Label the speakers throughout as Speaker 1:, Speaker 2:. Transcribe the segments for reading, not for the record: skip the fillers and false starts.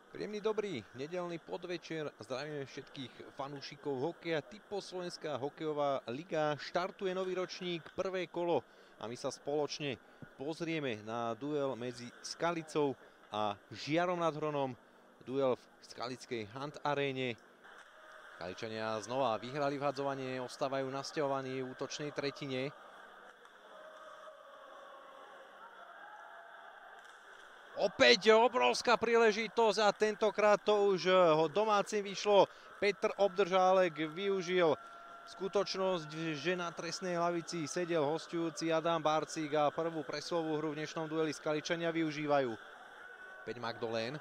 Speaker 1: Príjemný dobrý nedeľný podvečer, zdravíme všetkých fanúšikov hokeja. Typo Slovenská hokejová liga, štartuje nový ročník, prvé kolo a my sa spoločne pozrieme na duel medzi Skalicou a Žiarom nad Hronom. Duel v skalickej Hunt aréne. Skaličania znova vyhrali vhadzovanie, ostávajú nasťahovaní v útočnej tretine. Opäť obrovská príležitosť a tentokrát to už domácim vyšlo. Petr Obdržálek využil skutočnosť, že na trestnej lavici sedel hosťujúci Adam Barcík a prvú preslovú hru v dnešnom dueli Skaličania využívajú. Opäť Magdolén.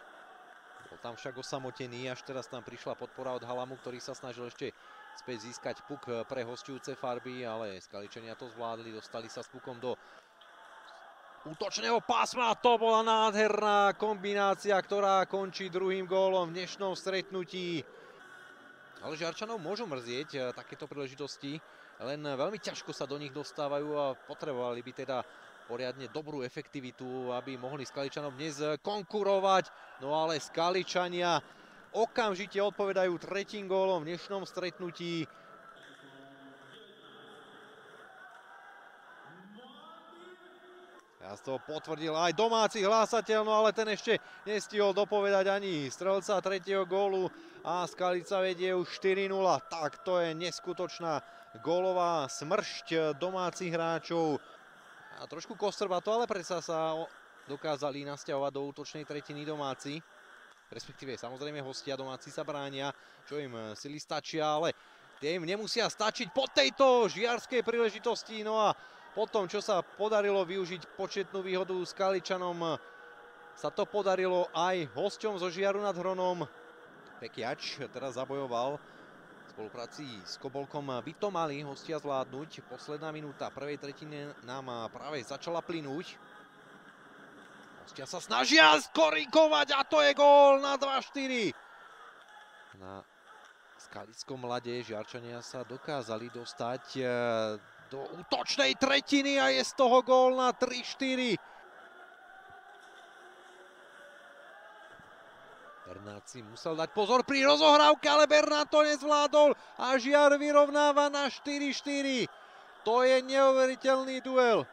Speaker 1: Bol tam však osamotený, až teraz tam prišla podpora od Halamu, ktorý sa snažil ešte späť získať puk pre hosťujúce farby, ale Skaličania to zvládli, dostali sa s pukom do útočného pásma. To bola nádherná kombinácia, ktorá končí druhým gólom v dnešnom stretnutí. Ale Žiarčanov môžu mrzieť takéto príležitosti, len veľmi ťažko sa do nich dostávajú a potrebovali by teda poriadne dobrú efektivitu, aby mohli Skaličanom dnes konkurovať. No ale Skaličania okamžite odpovedajú tretím gólom v dnešnom stretnutí. Ja to potvrdil aj domáci hlásateľ, no ale ten ešte nestihol dopovedať ani strelca tretieho gólu a Skalica vedie už 4-0. Tak to je neskutočná gólová smršť domácich hráčov. A trošku kostrbato, ale predsa sa dokázali nasťahovať do útočnej tretiny domáci. Respektíve samozrejme hostia, domáci sa bránia, čo im sily stačia, ale tie im nemusia stačiť po tejto žiarskej príležitosti. No a potom, čo sa podarilo využiť početnú výhodu Skaličanom, sa to podarilo aj hosťom zo Žiaru nad Hronom. Pekiač teraz zabojoval v spolupráci s Kobolkom. By to mali hostia zvládnuť. Posledná minúta prvej tretiny nám práve začala plynúť. Hostia sa snažia skorigovať a to je gól na 2-4. Na skalickom ľade Žiarčania sa dokázali dostať do útočnej tretiny a je z toho gól na 3-4. Bernát si musel dať pozor pri rozohrávke, ale Bernát to nezvládol a Žiar vyrovnáva na 4-4. To je neuveriteľný duel.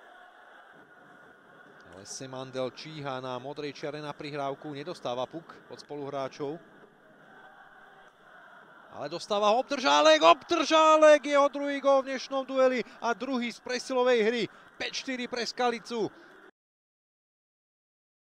Speaker 1: Ale Semandel číha na modrej čiare na prihrávku, nedostáva puk od spoluhráčov. Ale dostáva ho Obdržálek, jeho druhý gól v dnešnom dueli a druhý z presilovej hry. 5-4 pre Skalicu.